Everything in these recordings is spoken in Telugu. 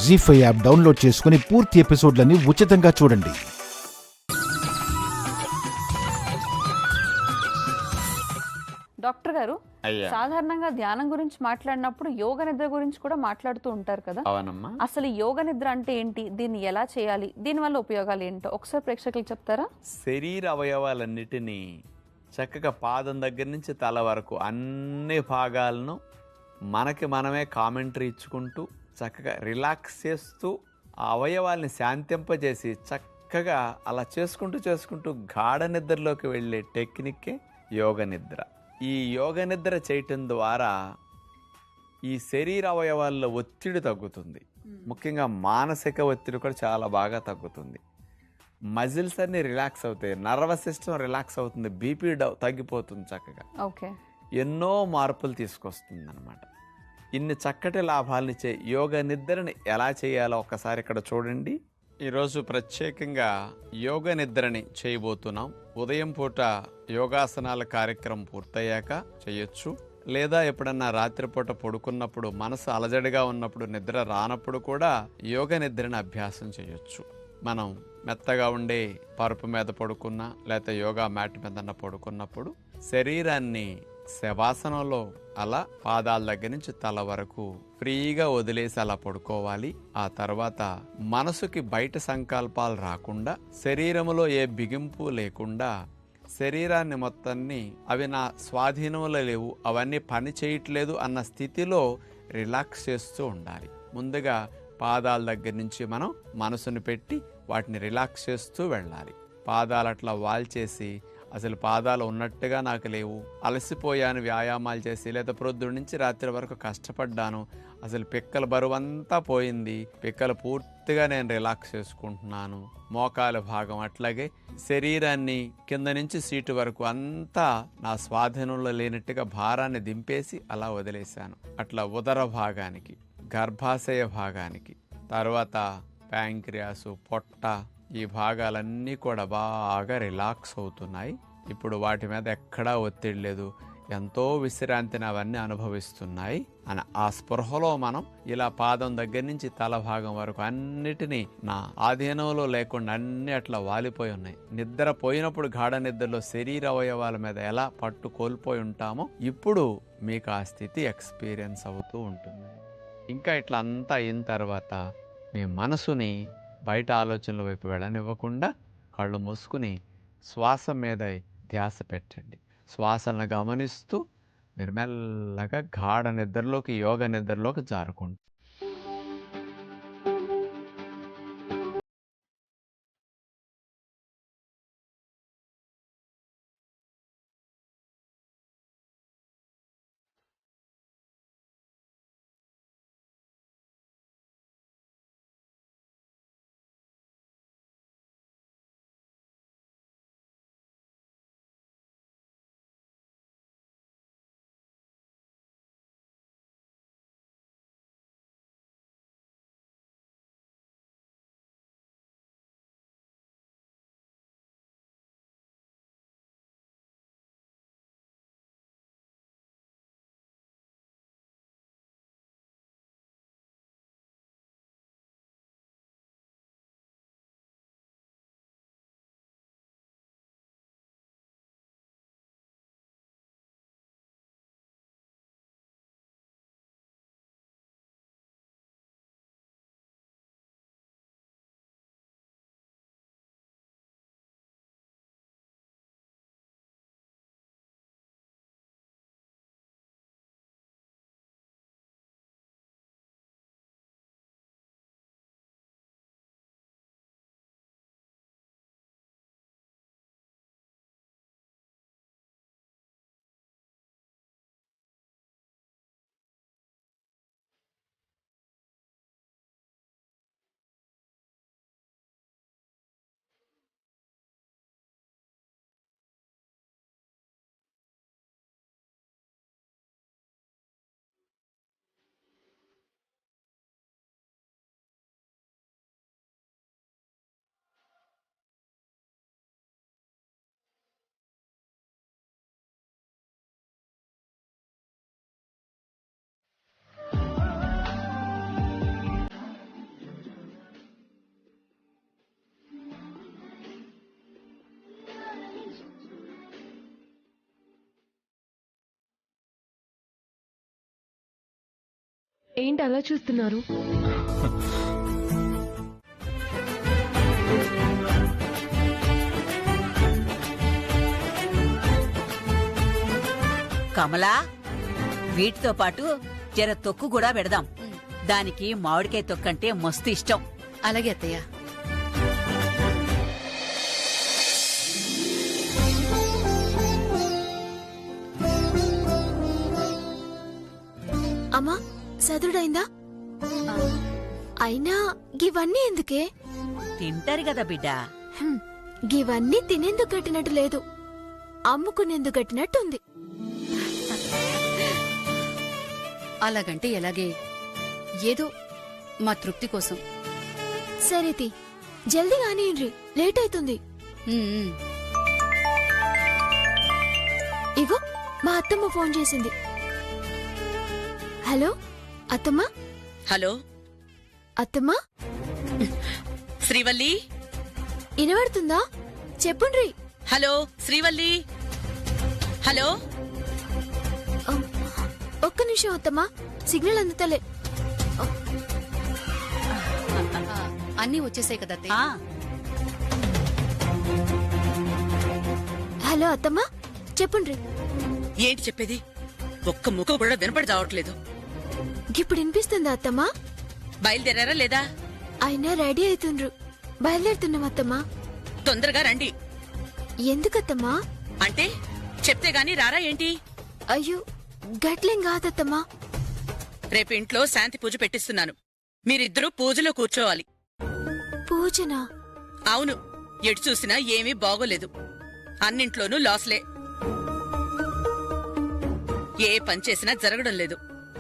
జీ5 యాప్ డౌన్లోడ్ చేసుకుని పూర్తి ఎపిసోడ్లని ఉచితంగా చూడండి. డాక్టర్ గారు, సాధారణంగా ధ్యానం గురించి మాట్లాడినప్పుడు యోగ నిద్ర గురించి కూడా మాట్లాడుతూ ఉంటారు కదా. అవునమ్మా. అసలు యోగ నిద్ర అంటే ఏంటి, దీన్ని ఎలా చేయాలి, దీని వల్ల ఉపయోగాలు ఏంటో ఒకసారి ప్రేక్షకులకు చెప్తారా? శరీర అవయవాలన్నిటినీ చక్కగా పాదం దగ్గర నుంచి తల వరకు అన్ని భాగాలను మనకి మనమే కామెంటరీ ఇచ్చుకుంటూ చక్కగా రిలాక్స్ చేస్తూ ఆ అవయవాల్ని శాంతింపజేసి చక్కగా అలా చేసుకుంటూ గాఢ నిద్రలోకి వెళ్ళే టెక్నిక్కే యోగ నిద్ర. ఈ యోగ నిద్ర చేయటం ద్వారా ఈ శరీర అవయవాల్లో ఒత్తిడి తగ్గుతుంది. ముఖ్యంగా మానసిక ఒత్తిడి కూడా చాలా బాగా తగ్గుతుంది. మజిల్స్ అన్ని రిలాక్స్ అవుతాయి, నర్వస్ సిస్టమ్ రిలాక్స్ అవుతుంది, బీపీ తగ్గిపోతుంది చక్కగా. ఓకే, ఎన్నో మార్పులు తీసుకొస్తుంది అనమాట. ఇన్ని చక్కటి లాభాలనిచ్చే యోగ నిద్రని ఎలా చేయాలో ఒక్కసారి ఇక్కడ చూడండి. ఈరోజు ప్రత్యేకంగా యోగ నిద్రని చేయబోతున్నాం. ఉదయం పూట యోగాసనాల కార్యక్రమం పూర్తయ్యాక చేయొచ్చు, లేదా ఎప్పుడన్నా రాత్రిపూట పడుకున్నప్పుడు మనసు అలజడిగా ఉన్నప్పుడు నిద్ర రానప్పుడు కూడా యోగ నిద్రని అభ్యాసం చేయొచ్చు. మనం మెత్తగా ఉండే పరుపు మీద పడుకున్నా లేకపోతే యోగా మ్యాట్ మీద పడుకున్నప్పుడు శరీరాన్ని శవాసనంలో అలా పాదాల దగ్గర నుంచి తల వరకు ఫ్రీగా వదిలేసి అలా పడుకోవాలి. ఆ తర్వాత మనసుకి బయట సంకల్పాలు రాకుండా, శరీరములో ఏ బిగింపు లేకుండా శరీరాన్ని మొత్తాన్ని అవి నా స్వాధీనంలో లేవు, అవన్నీ పని చేయట్లేదు అన్న స్థితిలో రిలాక్స్ చేస్తూ ఉండాలి. ముందుగా పాదాల దగ్గర నుంచి మనం మనసును పెట్టి వాటిని రిలాక్స్ చేస్తూ వెళ్ళాలి. పాదాలు అట్లా వాల్చేసి అసలు పాదాలు ఉన్నట్టుగా నాకు లేవు, అలసిపోయాను వ్యాయామాలు చేసి, లేదా ప్రొద్దున నుంచి రాత్రి వరకు కష్టపడ్డాను, అసలు పిక్కల బరువంతా పోయింది, పిక్కలు పూర్తిగా నేను రిలాక్స్ చేసుకుంటున్నాను. మోకాల భాగం అట్లాగే శరీరాన్ని కింద నుంచి సీటు వరకు అంతా నా స్వాధీనంలో లేనట్టుగా భారాన్ని దింపేసి అలా వదిలేశాను. అట్లా ఉదర భాగానికి, గర్భాశయ భాగానికి, తర్వాత ప్యాంక్రియాసు, పొట్ట, ఈ భాగాలన్నీ కూడా బాగా రిలాక్స్ అవుతున్నాయి. ఇప్పుడు వాటి మీద ఎక్కడా ఒత్తిడి లేదు, ఎంతో విశ్రాంతిని అవన్నీ అనుభవిస్తున్నాయి అని ఆ స్పృహలో మనం ఇలా పాదం దగ్గర నుంచి తల భాగం వరకు అన్నిటినీ నా ఆధీనంలో లేకుండా అన్ని అట్లా వాలిపోయి ఉన్నాయి. నిద్ర పోయినప్పుడు గాఢ నిద్రలో శరీర అవయవాల మీద ఎలా పట్టు కోల్పోయి ఉంటామో ఇప్పుడు మీకు ఆ స్థితి ఎక్స్పీరియన్స్ అవుతూ ఉంటుంది. ఇంకా ఇట్లా అంతా అయిన తర్వాత మీ మనసుని బయట ఆలోచనల వైపు వెళ్ళనివ్వకుండా కళ్ళు మూసుకుని శ్వాస మీద ధ్యాస పెట్టండి. శ్వాసను గమనిస్తూ మీరు మెల్లగా గాఢ నిద్రలోకి, యోగ నిద్రలోకి జారుకుంటారు. ఏంటి అలా చూస్తున్నారు? కమలా, వీటితో పాటు జర తొక్కు కూడా పెడదాం. దానికి మామిడికాయ తొక్కంటే మస్తు ఇష్టం. అలాగే అత్తయ్య. అమ్మా, చదువుడైందా? అయినా గివన్నీ ఎందుకే? తింటారు కదా బిడ్డ. గివన్నీ తినేందుకు కట్టినట్టు లేదు, అమ్ముకునేందుకు కట్టినట్టుంది. అలాగంటే ఎలాగే, ఏదో మా తృప్తి కోసం. సరేతి, జల్దీ కానియండ్రి, లేట్ అవుతుంది. ఉమ్. ఇగో మా అత్తమ్మ ఫోన్ చేసింది. హలో అత్తమ్మ. హలో అత్తమ్మ, శ్రీవల్లి. వినబడుతుందా? చెప్పుండ్రి. హలో శ్రీవల్లి. హలో. ఒక్క నిమిషం అత్తమ్మ, సిగ్నల్ అందుతలే. అన్నీ వచ్చేసాయి కదా అత్తయ్య. ఆ, హలో అత్తమ్మ, చెప్పుండ్రి. ఏంటి చెప్పేది? ఒక్క ముఖం కూడా వినపడి చావట్లేదు. ఇప్పుడు వినిపిస్తుందా అత్తమ్మ? బయలుదేరారా లేదా? అయినా రెడీ అవుతుండ్రు, బయలుదేరుతున్నాం అత్తమ్మ. తొందరగా రండి. ఎందుకత్తమ్మా? అంటే చెప్తే గాని రారా ఏంటి? అయ్యో, గట్లేం కాదత్తమ్మా. రేపు ఇంట్లో శాంతి పూజ పెట్టిస్తున్నాను. మీరిద్దరూ పూజలో కూర్చోవాలి. పూజనా? అవును, ఎటు చూసినా ఏమీ బాగోలేదు. అన్నింట్లోనూ లాస్లే. ఏ పని చేసినా జరగడం లేదు.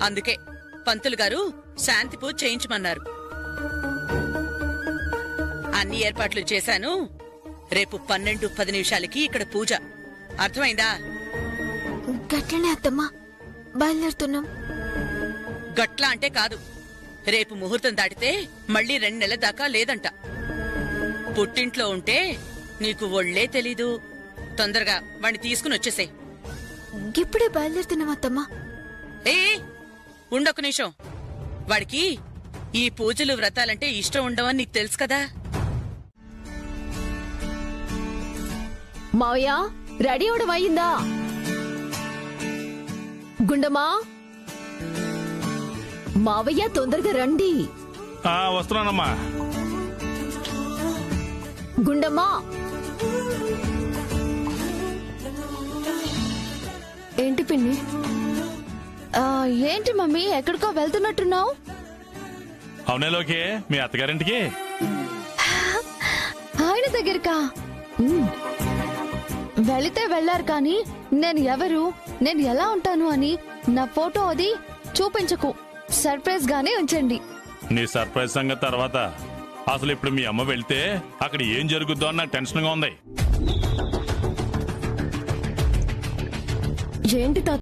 అందుకే పంతులు గారు శాంతి పూజ చేయించమన్నారు. అన్ని ఏర్పాట్లు చేశాను. రేపు 12:10 ఇక్కడ పూజ. అర్థమైందా? గట్లనే అత్తమ్మా, బయలుదేరుతున్నాం. గట్లా అంటే కాదు. రేపు ముహూర్తం దాటితే మళ్ళీ 2 నెలల దాకా లేదంట. పుట్టింట్లో ఉంటే నీకు ఒళ్లే తెలీదు. తొందరగా వాణ్ణి తీసుకుని వచ్చేసేయ్. ఇప్పుడే బయలుదేరుతున్నాం అత్తమ్మా. ఏ ఉండొక నిమిషం. వాడికి ఈ పూజలు వ్రతాలంటే ఇష్టం ఉండవని నీకు తెలుసు కదా. మావయ్య, రెడీ అవడం అయిందా? గుండమ్మా, మావయ్య తొందరగా రండి. వస్తున్నానమ్మా. గుండమ్మా, ఏంటి పిన్ని? ఏంటి మమ్మీ, ఎక్కడికో వెళ్తున్నట్టున్నావు? అవునేలోకే, మీ అత్తగారింటికి. ఆయన దగ్గరకా? వెళితే వెళ్లారు కానీ నేను ఎవరు, నేను ఎలా ఉంటాను అని నా ఫోటో అది చూపించకు. సర్ప్రైజ్ గానే ఉంచండి. నీ సర్ప్రైజ్ సంగతి తర్వాత. అసలు ఇప్పుడు మీ అమ్మ వెళ్తే అక్కడ ఏం జరుగుద్దో అని నాకు టెన్షన్ గా ఉంది. ఏంటి తాత?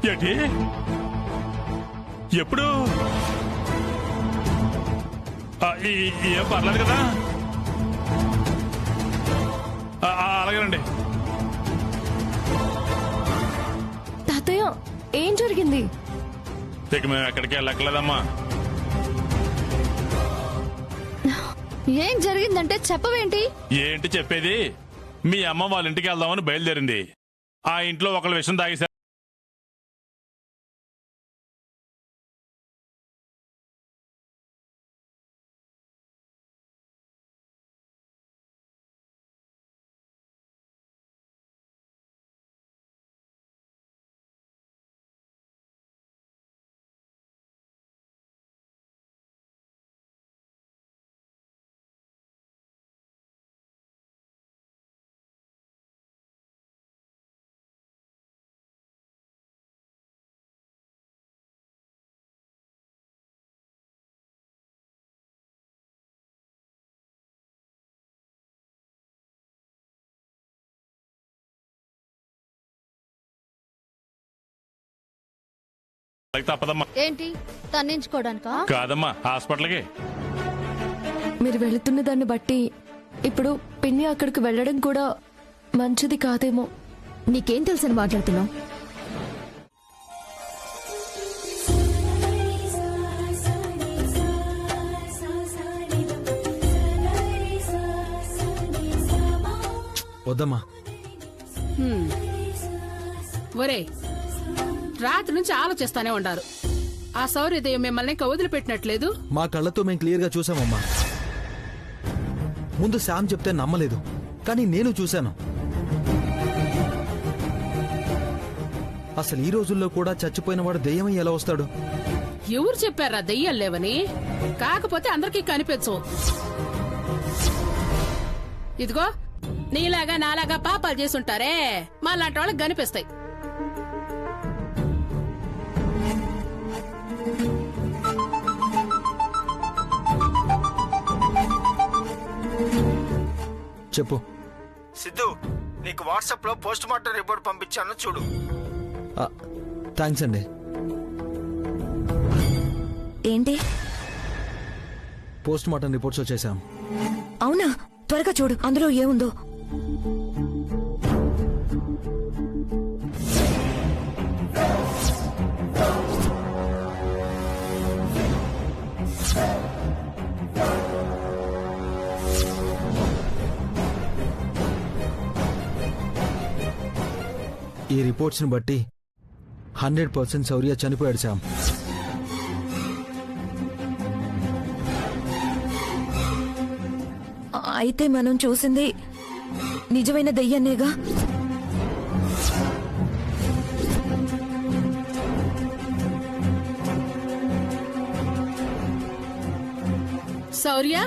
ఏంటి? ఎప్పుడు? ఏం పర్లేదు కదా? అలాగేనండి. తాతయ్య, ఏం జరిగింది? ఇక మేము ఎక్కడికి వెళ్ళక్కర్లేదమ్మా. ఏం జరిగిందంటే చెప్పవేంటి? ఏంటి చెప్పేది? మీ అమ్మ వాళ్ళ ఇంటికి వెళ్దామని బయలుదేరింది. ఆ ఇంట్లో ఒకళ్ళ విషయం తాగేశారు. తప్పదమ్మా. ఏంటి తన్నించుకోవడానికా? కాదమ్మా, హాస్పిటల్కి. మీరు వెళుతున్న దాన్ని బట్టి ఇప్పుడు పిన్ని అక్కడికి వెళ్ళడం కూడా మంచిది కాదేమో. నీకేం తెలుసని మాట్లాడుతున్నావు? వద్దమ్మా. ఒరే, రాత్రి నుంచి ఆలోచిస్తానే ఉండారు. ఆ సౌర్యదేవి మిమ్మల్ని ఇంకా వదిలిపెట్టినట్లేదు. మా కళ్ళతో మేము క్లియర్ గా చూసామమ్మా. ముందు శామ్ చెప్తే నమ్మలేదు, కానీ నేను చూశాను. అసలు ఈ రోజుల్లో కూడా చచ్చిపోయిన వాడు దెయ్యమై ఎలా వస్తాడు? ఎవరు చెప్పారా దెయ్యాలు లేవని? కాకపోతే అందరికీ కనిపించవు. ఇదిగో నీలాగా నాలాగా పాపాలు చేసుంటారే, మాలాంటి వాళ్ళకి కనిపిస్తాయి. చెప్పు. సిద్ధు, నీకు వాట్సాప్ లో పోస్ట్ మార్టం రిపోర్ట్ పంపించాను, చూడు. థ్యాంక్స్ అండి. ఏంటి? పోస్ట్ మార్టం రిపోర్ట్స్ వచ్చేసాం. అవునా? త్వరగా చూడు, అందులో ఏముందో. ఈ రిపోర్ట్స్ ని బట్టి 100% శౌర్య చనిపోయాడు శామ్. అయితే మనం చూసింది నిజమైన దెయ్యాన్నేగా? శౌర్య,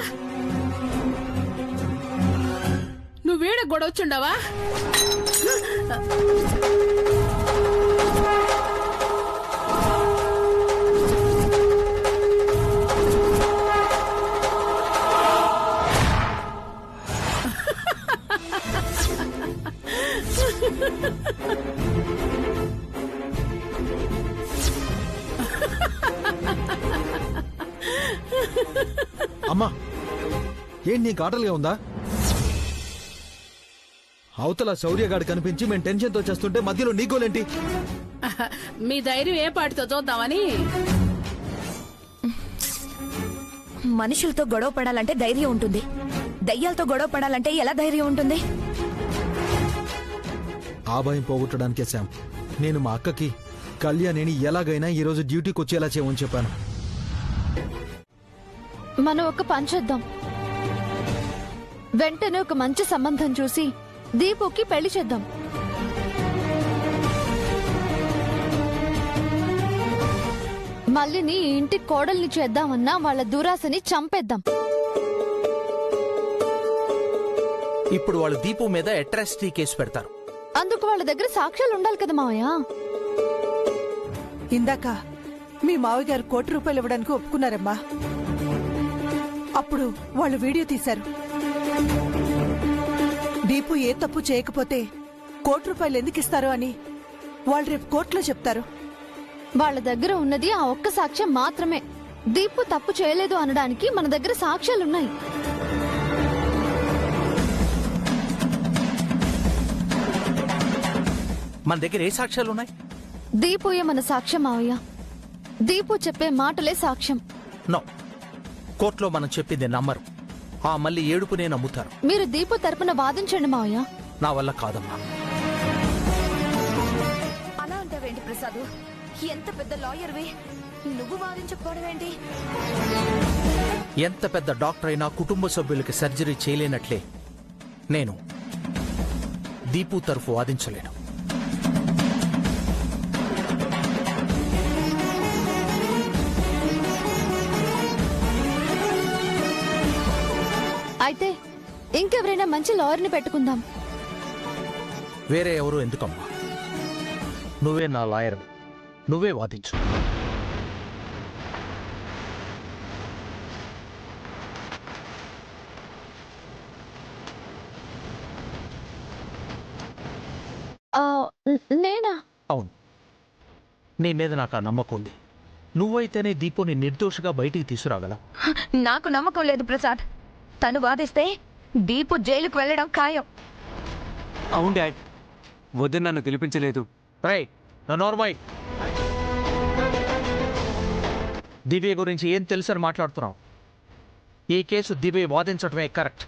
నువ్వేడ గొడవచ్చుండవా? అమ్మా, ఏంటి నీకు ఆటలుగా ఉందా? అవతల శౌర్యగాడు కనిపించి మేము టెన్షన్ తో చేస్తుంటే మధ్యలో నీ గోలేంటి? మీ ధైర్యం ఏ పాటితో చూద్దామని. మనుషులతో గొడవ పడాలంటే ధైర్యం ఉంటుంది, దయ్యాలతో గొడవ పడాలంటే ఎలా ధైర్యం ఉంటుంది? ఆ భయం పోగొట్టడానికే శామ్ నేను మా అక్కకి కళ్యాణిని ఎలాగైనా ఈరోజు డ్యూటీకి వచ్చేలా చేయమని చెప్పాను. మనం ఒక పని చేద్దాం. వెంటనే ఒక మంచి సంబంధం చూసి దీపుకి పెళ్లి చేద్దాం. మళ్ళీ నీ ఇంటి కోడల్ని చేద్దామన్నా వాళ్ళ దురాశని చంపేద్దాం. ఇప్పుడు వాళ్ళు దీపు మీద అట్రాసిటీ కేసు పెడతారు. అందుకు వాళ్ళ దగ్గర సాక్ష్యాలు ఉండాలి కదా మావయ్య. ఇందాక మీ మావయ్య గారు ₹1,00,00,000 ఇవ్వడానికి ఒప్పుకున్నారమ్మా. అప్పుడు వాళ్ళు వీడియో తీశారు. దీపు ఏ తప్పు చేయకపోతే ₹1,00,00,000 ఎందుకు ఇస్తారు అని వాళ్ళు రేపు కోర్టులో చెప్తారు. వాళ్ళ దగ్గర ఉన్నది ఆ ఒక్క సాక్ష్యం మాత్రమే. దీపు తప్పు చేయలేదు అనడానికి మన దగ్గర సాక్ష్యాలున్నాయి. మన దగ్గర ఏ సాక్ష్యాలు ఉన్నాయి? దీపుయే మన సాక్ష్యం మావయ్య. దీపు చెప్పే మాటలే సాక్ష్యం. నో, కోర్టులో మనం చెప్పింది నమ్మరు. ఆ మళ్ళీ ఏడుపునే నమ్ముతారు. మీరు దీపు తరపున వాదించండి మావయ్య. నా వల్ల కాదమ్మా. అలా అంటావేంటి ప్రసాద్? ఎంత పెద్ద లాయర్వి, నువ్వు వాదించకపోవడమేంటి? ఎంత పెద్ద డాక్టర్ అయినా కుటుంబ సభ్యులకి సర్జరీ చేయలేనట్లే నేను దీపు తరఫు వాదించలేను. అయితే ఇంకెవరైనా మంచి లాయర్ని పెట్టుకుందాం. వేరే ఎవరు ఎందుకమ్మా? నువ్వే నా లాయర్, నువ్వే వాదించు. నేనా? అవును, నీ మీద నాకు ఆ నమ్మకం ఉంది. నువ్వైతేనే దీపుని నిర్దోషిగా బయటికి తీసుకురాగలవు. నాకు నమ్మకం లేదు ప్రసాద్. తను వాదిస్తే దీపు జైలుకు వెళ్ళడం ఖాయం. అవును డాడ్, వద్దు నన్ను గెలిపించలేదు. Right, normal. దివ్య గురించి ఏం తెలుసని మాట్లాడుతున్నావు? ఈ కేసు దివ్య వాదించడమే కరెక్ట్.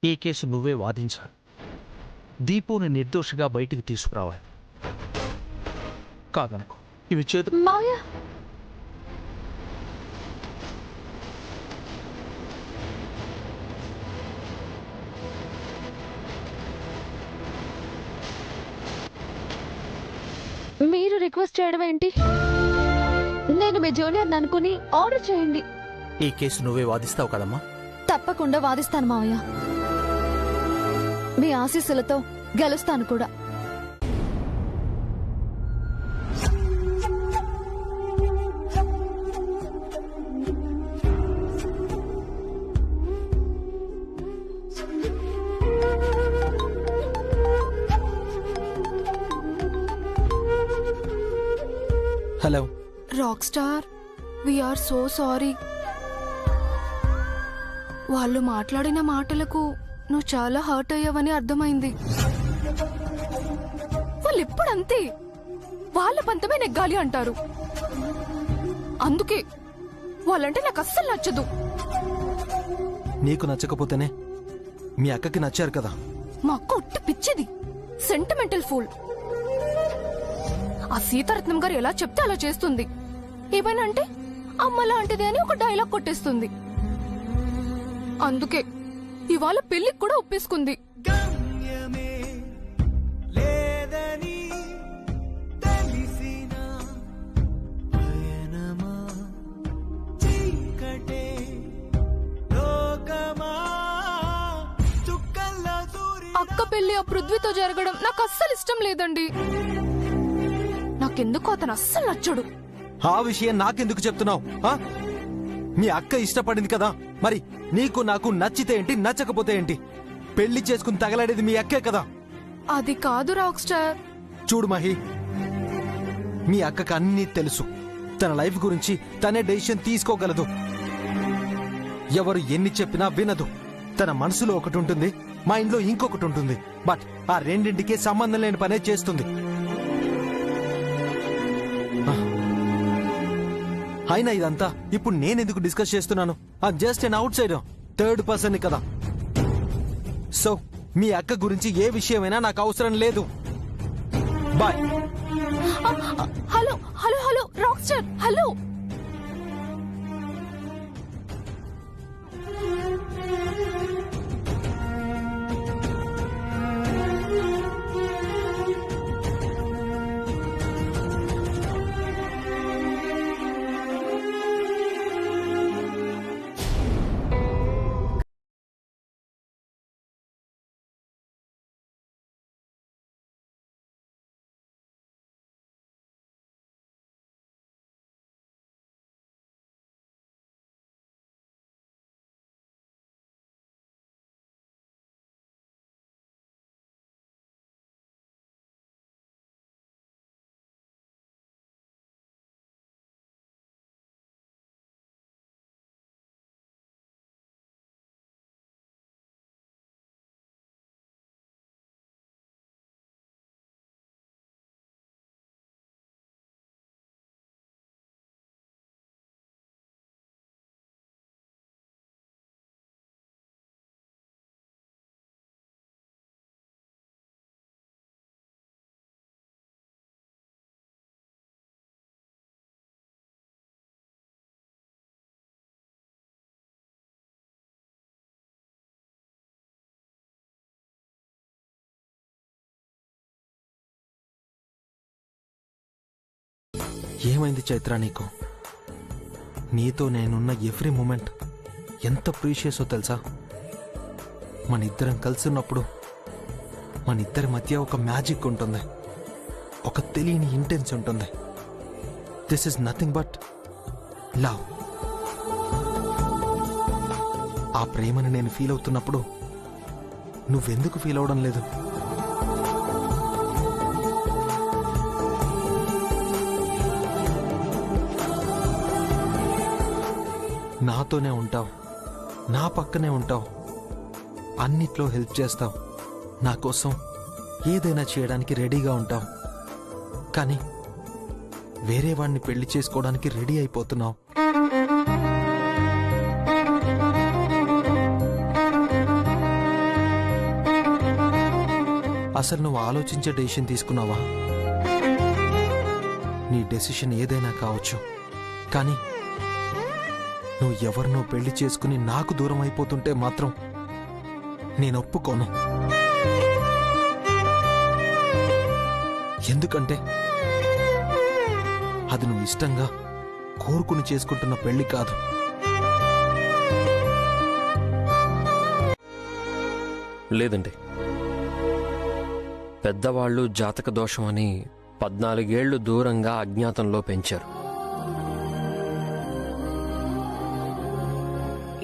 ఈ కేసు నువ్వే వాదించాలి. దీపుని నిర్దోషిగా బయటికి తీసుకురావాలి. కాదనుకో, ఇవి చేతు. మావయ్య, మీరు రిక్వెస్ట్ చేయడం ఏంటి? నేను మీ జూనియర్ అనుకుని ఆర్డర్ చేయండి. ఈ కేసు నువ్వే వాదిస్తావు కదమ్మా? తప్పకుండా వాదిస్తాను మావయ్య. మీ ఆశీస్సులతో గెలుస్తాను కూడా. Hello rock star, we're so sorry. వాళ్ళు మాట్లాడిన మాటలకు నువ్వు చాలా హర్ట్ అయ్యావని అర్థమైంది. వాళ్ళు ఎప్పుడంతే వాళ్ళ పంతమే నెగ్గాలి అంటారు. అందుకే వాళ్ళంటే నాకు అస్సలు నచ్చదు. నీకు నచ్చకపోతేనే మీ అక్కకి నచ్చారు కదా. మా అక్క ఒట్టి పిచ్చిది, సెంటిమెంటల్ ఫూల్. ఆ సీతారత్నం గారు ఎలా చెప్తే అలా చేస్తుంది. ఏమైనా అంటే అమ్మ లాంటిది అని ఒక డైలాగ్ కొట్టేస్తుంది. అందుకే ఇవాళ పెళ్లికి కూడా ఒప్పేసుకుంది. అక్క పెళ్లి ఆ పృథ్వీతో జరగడం నాకు అస్సలు ఇష్టం లేదండి. నాకెందుకు అతను అస్సలు నచ్చడు. ఆ విషయం నాకెందుకు చెప్తున్నావు? మీ అక్క ఇష్టపడింది కదా, మరి నీకు నాకు నచ్చితే ఏంటి, నచ్చకపోతే ఏంటి? పెళ్లి చేసుకుని తగలాడేది మీ అక్కే కదా. అది కాదు రాక్ స్టార్. చూడు మహి, మీ అక్కకు అన్నీ తెలుసు. తన లైఫ్ గురించి తనే డెసిషన్ తీసుకోగలదు. ఎవరు ఎన్ని చెప్పినా వినదు. తన మనసులో ఒకటి ఉంటుంది, మైండ్లో ఇంకొకటి ఉంటుంది. బట్ ఆ రెండింటికి సంబంధం లేని పనే చేస్తుంది. అయినా ఇదంతా ఇప్పుడు నేనెందుకు డిస్కస్ చేస్తున్నాను? Just an outsider, third person కదా. సో మీ అక్క గురించి ఏ విషయమైనా నాకు అవసరం లేదు. Bye. Hello hello hello rock star, hello. ఏమైంది చైత్ర నీకు? నీతో నేనున్న ఎవ్రీ మూమెంట్ ఎంత ప్రీషియసో తెలుసా? మన ఇద్దరం కలిసి ఉన్నప్పుడు మన ఇద్దరి మధ్య ఒక మ్యాజిక్ ఉంటుంది, ఒక తెలియని ఇంటెన్స్ ఉంటుంది. This is nothing but love. ఆ ప్రేమను నేను ఫీల్ అవుతున్నప్పుడు నువ్వెందుకు ఫీల్ అవడం లేదు? నాతోనే ఉంటావు, నా పక్కనే ఉంటావు, అన్నిట్లో హెల్ప్ చేస్తావు, నా కోసం ఏదైనా చేయడానికి రెడీగా ఉంటావు. కానీ వేరే వాడిని పెళ్లి చేసుకోవడానికి రెడీ అయిపోతున్నావు. అసలు నువ్వు ఆలోచించే డెసిషన్ తీసుకున్నావా? నీ డెసిషన్ ఏదైనా కావచ్చు, కానీ నువ్వు ఎవరినో పెళ్లి చేసుకుని నాకు దూరం అయిపోతుంటే మాత్రం నేను ఒప్పుకోను. ఎందుకంటే అది నువ్వు ఇష్టంగా కోరుకుని చేసుకుంటున్న పెళ్లి కాదు. లేదండి, పెద్దవాళ్ళు జాతక దోషం అని 14 ఏళ్లు దూరంగా అజ్ఞాతంలో పెంచారు.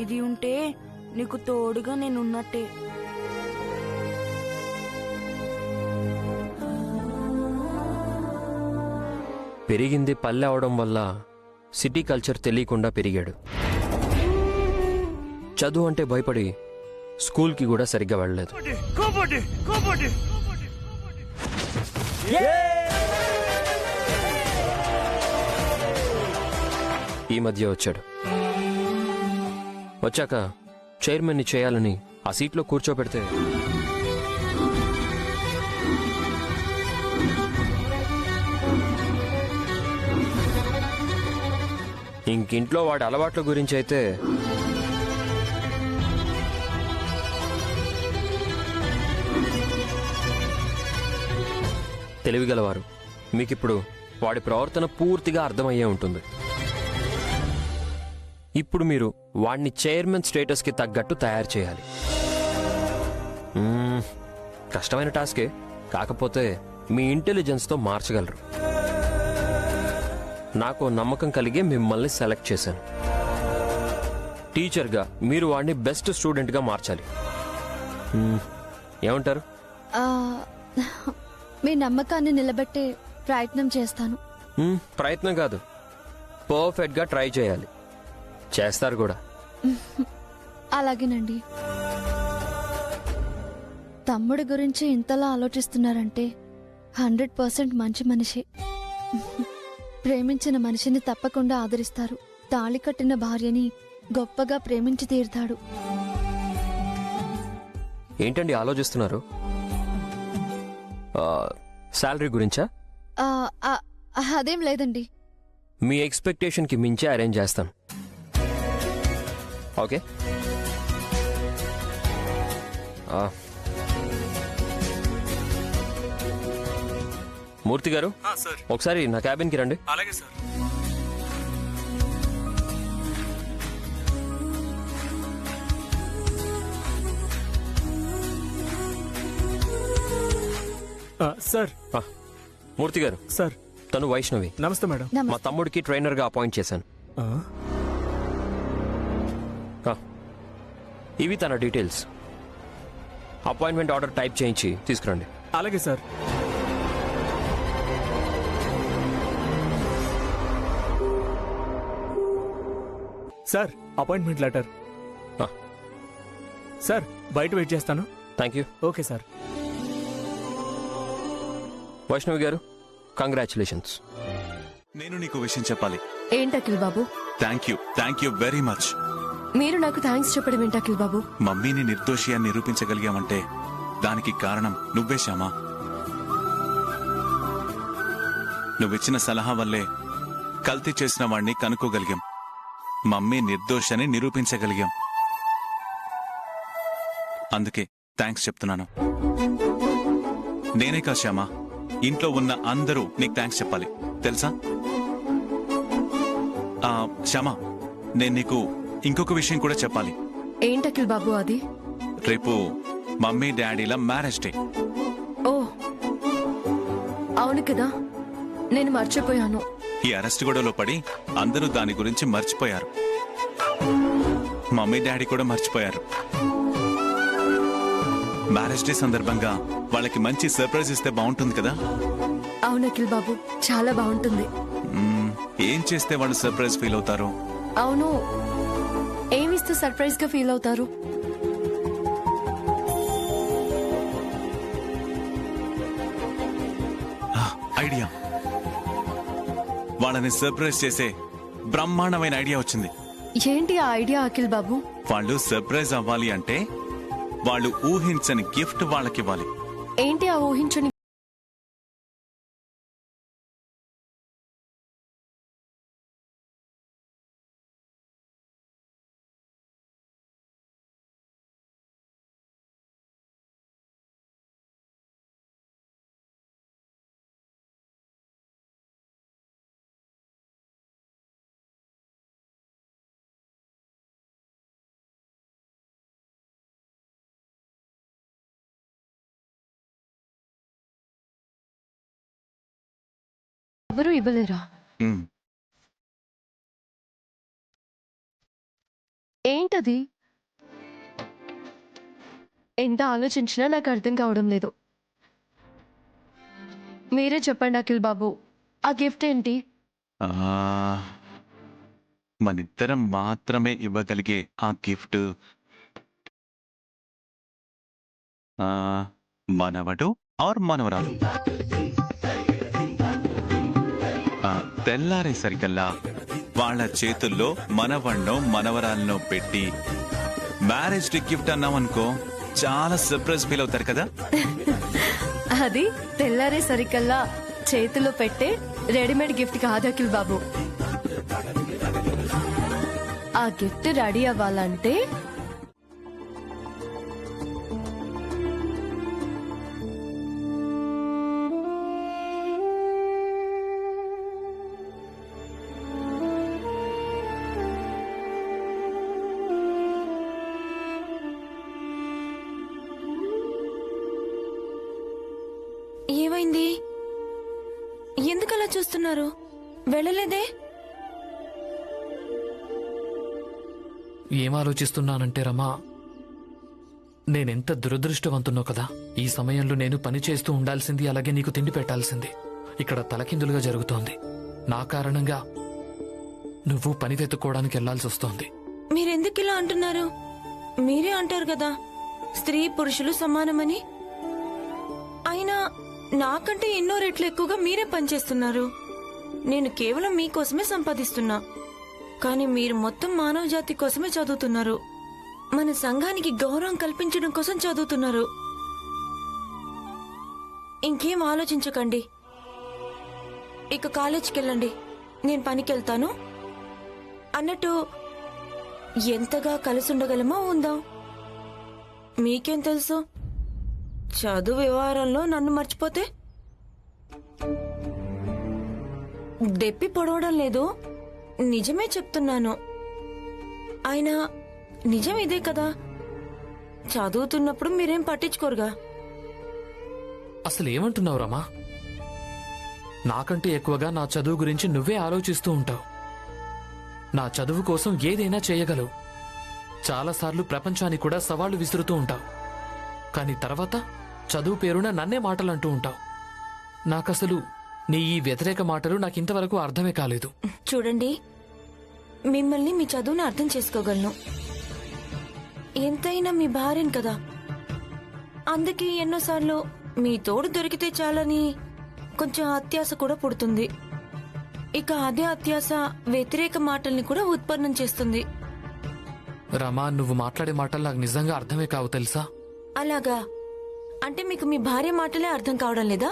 ఇది ఉంటే నీకు తోడుగా నేనున్నట్టే. పెరిగింది పల్లె అవడం వల్ల సిటీ కల్చర్ తెలియకుండా పెరిగాడు. చదువు అంటే భయపడి స్కూల్కి కూడా సరిగ్గా వెళ్ళలేదు. ఈ మధ్య వచ్చాడు. వచ్చాక చైర్మన్ని చేయాలని ఆ సీట్లో కూర్చోబెడితే ఇంకింట్లో వాడి అలవాట్ల గురించి అయితే తెలివిగలవారు. మీకిప్పుడు వాడి ప్రవర్తన పూర్తిగా అర్థమయ్యే ఉంటుంది. ఇప్పుడు మీరు వాడిని చైర్మన్ స్టేటస్కి తగ్గట్టు తయారు చేయాలి. కష్టమైన టాస్కే, కాకపోతే మీ ఇంటెలిజెన్స్తో మార్చగలరు. నాకు నమ్మకం కలిగి మిమ్మల్ని సెలెక్ట్ చేశాను. టీచర్గా మీరు వాడిని బెస్ట్ స్టూడెంట్గా మార్చాలి. ఏమంటారు? మీ నమ్మకాన్ని నిలబెట్టే ప్రయత్నం చేస్తాను. ప్రయత్నం కాదు, పర్ఫెక్ట్గా ట్రై చేయాలి. చేస్తారు కూడా. అలాగేనండి. తమ్ముడి గురించి ఇంతలా ఆలోచిస్తున్నారంటే 100% మంచి మనిషి. ప్రేమించిన మనిషిని తప్పకుండా ఆదరిస్తారు. తాళి కట్టిన భార్యని గొప్పగా ప్రేమించి తీరుతాడు. ఏంటండి ఆలోచిస్తున్నారు? శాలరీ గురించా? అదేం లేదండి. మీ ఎక్స్పెక్టేషన్కి మించి అరేంజ్ చేస్తాను. ఓకే. మూర్తి గారు, ఒకసారి నా క్యాబిన్కి రండి. అలాగే సార్. సార్. మూర్తి గారు. సార్. తను వైష్ణవి. నమస్తే మేడం. మా తమ్ముడికి ట్రైనర్గా అపాయింట్ చేశాను. ఇవి తన డీటెయిల్స్. అపాయింట్మెంట్ ఆర్డర్ టైప్ చేయించి తీసుకురండి. అలాగే sir. Sir, appointment letter. Sir, బయట వెయిట్ చేస్తాను. Thank you. Okay sir. Vaishnavi గారు, కంగ్రాచులేషన్స్. నేను నీకు విషయం చెప్పాలి. ఏంటి అఖిల్ బాబు? Thank you very much. మీరు నాకు థ్యాంక్స్ చెప్పడం ఏంటి అఖిల్ బాబు? మమ్మీని నిర్దోషి అని నిరూపించగలిగామంటే దానికి కారణం నువ్వే శ్యామా. నువ్విచ్చిన సలహా వల్లే కల్తీ చేసిన వాణ్ణి కనుక్కోగలిగాం. మమ్మీ నిర్దోషి అని నిరూపించగలిగాం. అందుకే థ్యాంక్స్ చెప్తున్నాను. నేనే కాదు శ్యామా, ఇంట్లో ఉన్న అందరూ నీకు థ్యాంక్స్ చెప్పాలి, తెలుసా? శ్యామా, నేను నీకు ఇంకొక విషయం కూడా చెప్పాలి. ఏంటి అఖిల్ బాబు అది? రేపు మమ్మీ డాడీల మ్యారేజ్ డే. ఓ అవును కదా, నేను మర్చిపోయాను. ఈ అరెస్ట్ గొడవలో పడి అందరూ దాని గురించి మర్చిపోయారు. మమ్మీ డాడీ కూడా మర్చిపోయారు. మ్యారేజ్ డే సందర్భంగా వాళ్ళకి మంచి సర్ప్రైజ్ ఇస్తే బాగుంటుంది కదా? అవును అఖిల్ బాబు, చాలా బాగుంటుంది. ఏం చేస్తే వాళ్ళు సర్ప్రైజ్ ఫీల్ అవుతారు? అవును, ఎంత సర్ప్రైజ్ గా ఫీల్ అవుతారు? ఐడియా, వాళ్ళని సర్ప్రైజ్ చేసే బ్రహ్మాండమైన ఐడియా వచ్చింది. ఏంటి ఆ ఐడియా అఖిల్ బాబు? వాళ్ళు సర్ప్రైజ్ అవ్వాలి అంటే వాళ్ళు ఊహించని గిఫ్ట్ వాళ్ళకివ్వాలి. ఏంటి ఆ ఊహించని? ఎవరు ఇవ్వలేరా? ఏంటది? ఎంత ఆలోచించినా నాకు అర్థం కావడం లేదు. మీరే చెప్పండి అఖిల్ బాబు, ఆ గిఫ్ట్ ఏంటి? మనిద్దరం మాత్రమే ఇవ్వగలిగే ఆ గిఫ్ట్ మనవడు ఆర్ మనవరాలు. తెల్లారేసరికల్లా వాళ్ళ చేతుల్లో మనవణ్ణో మనవరాలనో పెట్టి మ్యారేజ్ డే గిఫ్ట్ అన్నామనుకో, చాలా సర్ప్రైజ్ ఫీల్ అవుతారు కదా. అది తెల్లారే సరికల్లా చేతిలో పెట్టే రెడీమేడ్ గిఫ్ట్ కాదు అఖిల్ బాబు. ఆ గిఫ్ట్ రెడీ అవ్వాలంటే ఏమైంది? ఎందుకలా చూస్తున్నారు? వెళ్ళలేదే? ఏం ఆలోచిస్తున్నానంటే రమా, నేనెంత దురదృష్టవంతున్నో కదా. ఈ సమయంలో నేను పని చేస్తూ ఉండాల్సింది, అలాగే నీకు తిండి పెట్టాల్సింది. ఇక్కడ తలకిందులుగా జరుగుతోంది. నా కారణంగా నువ్వు పని వెతుక్కోవడానికి వెళ్లాల్సి వస్తోంది. మీరెందుకు ఇలా అంటున్నారు? మీరే అంటారు కదా స్త్రీ పురుషులు సమానమని. అయినా నాకంటే ఎన్నో రెట్లు ఎక్కువగా మీరే పనిచేస్తున్నారు. నేను కేవలం మీకోసమే సంపాదిస్తున్నా, కానీ మీరు మొత్తం మానవ జాతి కోసమే చదువుతున్నారు. మన సంఘానికి గౌరవం కల్పించడం కోసం చదువుతున్నారు. ఇంకేం ఆలోచించకండి. ఇక కాలేజీకి వెళ్ళండి, నేను పనికెళ్తాను. అన్నట్టు ఎంతగా కలిసి ఉండగలమో ఉందాం. మీకేం తెలుసు, చదువు వ్యవహారంలో నన్ను మర్చిపోతే? దెప్పి పొడవడం లేదు, నిజమే చెప్తున్నాను. అయినా నిజం ఇదే కదా, చదువుతున్నప్పుడు మీరేం పట్టించుకోరుగా. అసలు ఏమంటున్నావు రమా? నాకంటే ఎక్కువగా నా చదువు గురించి నువ్వే ఆలోచిస్తూ ఉంటావు. నా చదువు కోసం ఏదైనా చేయగలవు. చాలాసార్లు ప్రపంచానికి కూడా సవాళ్లు విసురుతూ ఉంటావు. కానీ తర్వాత చదువు పేరున నన్నే మాటలు అంటూ ఉంటావు. నాకసలు నీ ఈ వ్యతిరేక మాటలు నాకింతవరకు అర్థమే కాలేదు. చూడండి, మిమ్మల్ని మీ చదువును అర్థం చేసుకోగలను. ఎంతైనా మీ భార్యను కదా, అందుకే ఎన్నోసార్లు మీ తోడు దొరికితే చాలని కొంచెం అత్యాశ కూడా పుడుతుంది. ఇక అదే అత్యాశ వ్యతిరేక మాటల్ని కూడా ఉత్పన్నం చేస్తుంది. రమా, నువ్వు మాట్లాడే మాటలు నాకు నిజంగా అర్థమే కావు తెలుసా. అలాగా? అంటే మీకు మీ భార్య మాటలే అర్థం కావడం లేదా?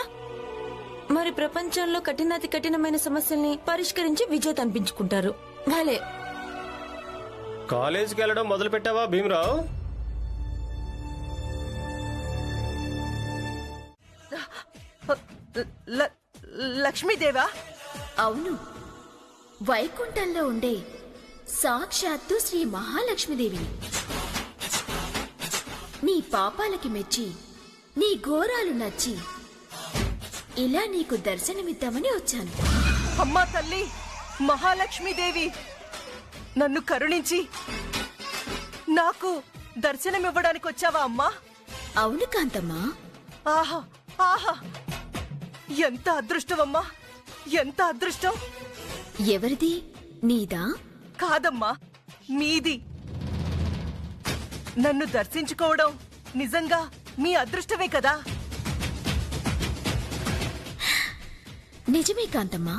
మరి ప్రపంచంలో కఠినాతి కఠినమైన సమస్యల్ని పరిష్కరించి విజేత అనిపించుకుంటారు. భలే. కాలేజీకి వెళ్ళడం మొదలు పెట్టావా భీమరావు? లక్ష్మీదేవా? అవును, వైకుంఠంలో ఉండే సాక్షాత్తు శ్రీ మహాలక్ష్మీదేవిని. నీ పాపాలకి మెచ్చి, నీ ఘోరాలు నచ్చి ఇలా నీకు దర్శనమిద్దామని వచ్చాను. అమ్మా తల్లి మహాలక్ష్మీదేవి, నన్ను కరుణించి నాకు దర్శనమివ్వడానికి వచ్చావా అమ్మా? అవును కాంతమ్మా. ఆహా ఆహా, ఎంత అదృష్టమమ్మా, ఎంత అదృష్టం. ఎవరిది? నీదా? కాదమ్మా, మీది. నన్ను దర్శించుకోవడం నిజంగా మీ అదృష్టమే కదా. నిజమే కాంతమ్మా,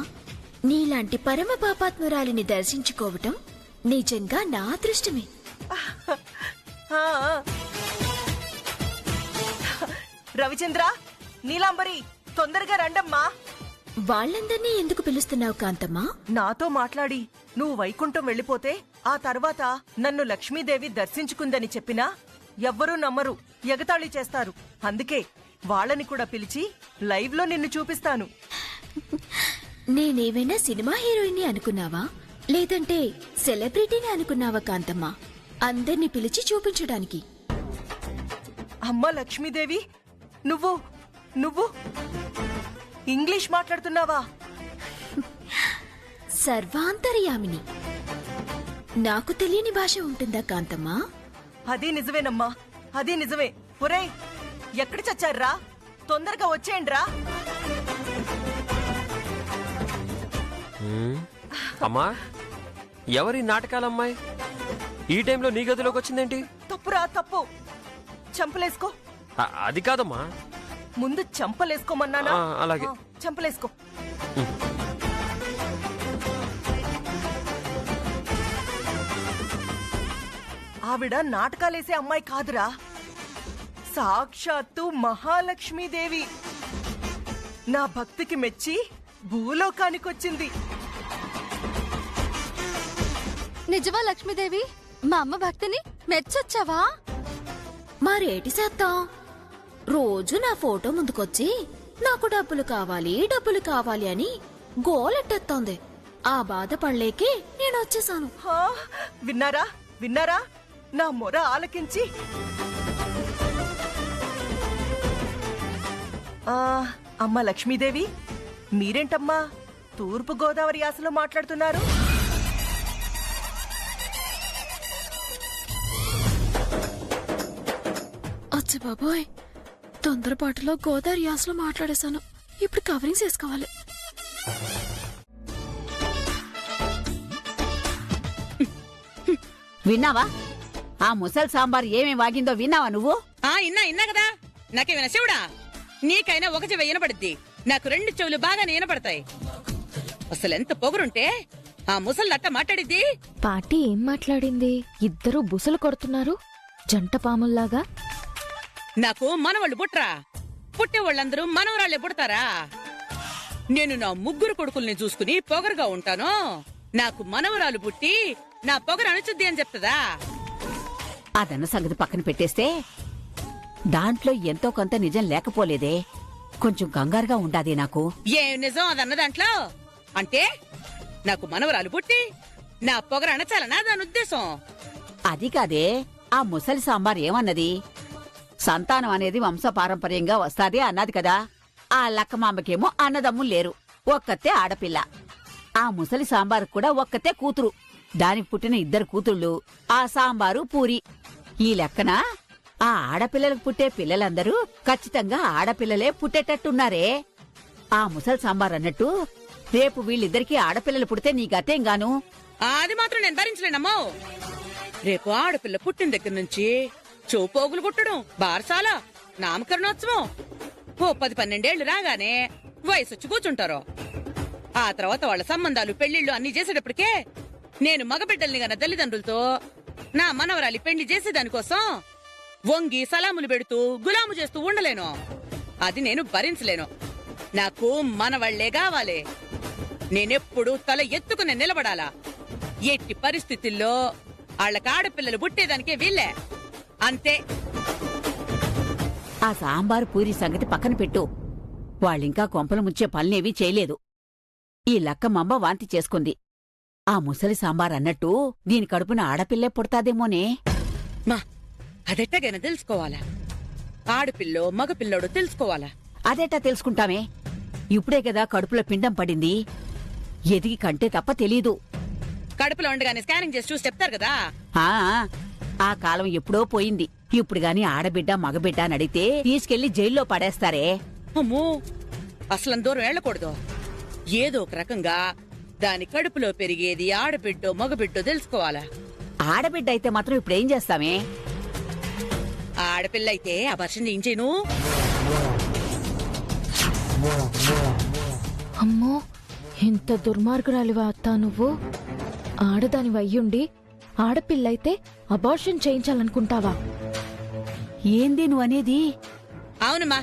నీలాంటి పరమ పాపాత్మురాలిని దర్శించుకోవటం నిజంగా నా అదృష్టమే. ఆ, రవిచంద్ర, నీలాంబరి, తొందరగా రండమ్మా. వాళ్ళందర్నీ ఎందుకు పిలుస్తున్నావు కాంతమ్మా? నాతో మాట్లాడి నువ్వు వైకుంఠం వెళ్ళిపోతే ఆ తర్వాత నన్ను లక్ష్మీదేవి దర్శించుకుందని చెప్పినా ఎవ్వరూ నమ్మరు, ఎగతాళి చేస్తారు. అందుకే వాళ్ళని కూడా పిలిచి లైవ్ లో నిన్ను చూపిస్తాను. నేనేమైనా సినిమా హీరోయిన్ని అనుకున్నావా, లేదంటే సెలబ్రిటీని అనుకున్నావా కాంతమ్మా? అందర్నీ పిలిచి చూపించడానికి. అమ్మ లక్ష్మీదేవి, నువ్వు నువ్వు ఇంగ్లీష్ మాట్లాడుతున్నావా? సర్వాంతర్యామిని. నాకు తెలియని భాష ఉంటుందా కాంతమ్మా? అది నిజమేనమ్మా, అది నిజమే. ఒరేయ్, ఎక్కడ చచ్చారా? తొందరగా వచ్చేయండిరా. అమ్మా, ఎవరి నాటకాలమ్మాయి ఈ టైంలో నీ గదిలోకి వచ్చిందేంటి? తప్పురా, తప్పు. చంపలేసుకో. అది కాదమ్మా. ముందు చంపలేసుకోమన్నానా? అలాగే. చంపలేసుకో. ఆవిడ నాటకాలేసే అమ్మాయి కాదురా, సాక్షాత్తు మహాలక్ష్మీదేవి. నా భక్తికి మెచ్చి భూలోకానికొచ్చింది. నిజమా లక్ష్మీదేవి? మా అమ్మ భక్తిని మెచ్చొచ్చావా? మరేటి చేద్దాం? రోజు నా ఫోటో ముందుకొచ్చి నాకు డబ్బులు కావాలి అని గోలెట్టేస్తోంది. ఆ బాధ పడలేకే నేను వచ్చేసాను. విన్నారా, విన్నారా? నా మొర ఆలకించి అమ్మ లక్ష్మీదేవి, మీరేంటమ్మా తూర్పు గోదావరి యాసలో మాట్లాడుతున్నారు? అచ్చ బాబోయ్, తొందరపాటులో గోదావరి యాసలో మాట్లాడేశాను. ఇప్పుడు కవరింగ్ చేసుకోవాలి. విన్నావా? ఆ ముసల్ సాంబార్ ఏమేం వాగిందో విన్నావా నువ్వు? ఇన్నా కదా. నాకేమైనా శివుడా? నీకైనా ఒక చెవి వినపడుద్ది, నాకు రెండు చెవులు బాగా వినపడతాయి. అసలు ఎంత పొగరుంటే ఆ ముసల్లట్ట మాట్లాడిద్ది. పార్టీ ఏం మాట్లాడింది? ఇద్దరు బుసలు కొడుతున్నారు జంట పాముల్లాగా. నాకు మనవాళ్ళు పుట్రా, పుట్టేవాళ్ళందరూ మనవరాళ్లే పుడతారా? నేను నా ముగ్గురు కొడుకుల్ని చూసుకుని పొగరుగా ఉంటాను. నాకు మనవరాలు పుట్టి నా పొగరు అణుచుద్ది అని చెప్తదా? అదన్న సంగతి పక్కన పెట్టేస్తే దాంట్లో ఎంతో కొంత నిజం లేకపోలేదే. కొంచెం కంగారుగా ఉండాది నాకు. ఏం నిజం అదన్న దాంట్లో? అంటే నాకు మనవరాలు పుట్టి నా పొగరు అణచాలనా దాని ఉద్దేశం? అది కాదే, ఆ ముసలి సాంబార్ ఏమన్నది? సంతానం అనేది వంశపారంపర్యంగా వస్తాది అన్నది కదా. ఆ లక్కమాంబకేమో అన్నదమ్ములు లేరు, ఒక్కతే ఆడపిల్ల. ఆ ముసలి సాంబారు కూడా ఒక్కతే కూతురు. దానికి పుట్టిన ఇద్దరు కూతుళ్ళు, ఆ సాంబారు పూరి. ఈ లెక్కన ఆ ఆడపిల్లలకు పుట్టే పిల్లలందరూ ఖచ్చితంగా ఆడపిల్లలే పుట్టేటట్టున్నారే. ఆ ముసలి సాంబార్ అన్నట్టు రేపు వీళ్ళిద్దరికీ ఆడపిల్లలు పుడితే నీ గతేం గాను? అది మాత్రం నేను భరించలేనమ్మో. రేపు ఆడపిల్ల పుట్టిన దగ్గర నుంచి చౌపోగులు కుట్టడం, బారసాల, నామకరణోత్సవం, ఓ 10-12 ఏళ్లు రాగానే వయసొచ్చి కూర్చుంటారు. ఆ తర్వాత వాళ్ళ సంబంధాలు, పెళ్లిళ్లు అన్ని చేసేటప్పటికే నేను మగబిడ్డల్ని గన తల్లిదండ్రులతో నా మనవరాలి పెళ్లి చేసేదానికోసం వంగి సలాములు పెడుతూ గులాము చేస్తూ ఉండలేను. అది నేను భరించలేను. నాకు మనవాళ్లే కావాలి. నేనెప్పుడు తల ఎత్తుకుని నిలబడాలా. ఎట్టి పరిస్థితుల్లో వాళ్ళకి ఆడపిల్లలు పుట్టేదానికే వీళ్ళే, అంతే. ఆ సాంబారు పూరి సంగతి పక్కన పెట్టు. వాళ్ళింకా కొంపలు ముంచే పనులేవీ చేయలేదు. ఈ లక్కమ్మ వాంతి చేసుకుంది. ఆ ముసలి సాంబార్ అన్నట్టు దీని కడుపున ఆడపిల్లే పుడతాదేమోనే. మా అదెట్టగైనా తెలుసుకోవాలా? ఆడపిల్లో మగపిల్లోడు తెలుసుకోవాలా? అదెట్టా తెలుసుకుంటామే? ఇప్పుడే కదా కడుపులో పిండం పడింది. ఎదిగి కంటే తప్ప తెలీదు. కడుపులో ఉండగానే స్కానింగ్ చేసి చూసి చెప్తారు కదా. ఆ కాలం ఎప్పుడో పోయింది. ఇప్పుడు గాని ఆడబిడ్డ మగబిడ్డ అని అడిగితే తీసుకెళ్లి జైల్లో పడేస్తారే. అమ్మో, అసలు దూరం వెళ్ళకూడదు. ఏదో ఒక రకంగా దాని కడుపులో పెరిగేది ఆడబిడ్డో మగబిడ్డో తెలుసుకోవాలా. ఆడబిడ్డ అయితే మాత్రం ఇప్పుడేం చేస్తామే? ఆడపిల్లయితే అబార్షన్ ఏం చేయను? అమ్మో, ఇంత దుర్మార్గురాలివా అత్తా నువ్వు? ఆడదాని వయ్యుండి ఆడపిల్లయితే అబార్షన్ చేయించాలనుకుంటావా? ఏంది నువ్వనేది? అవునమ్మా.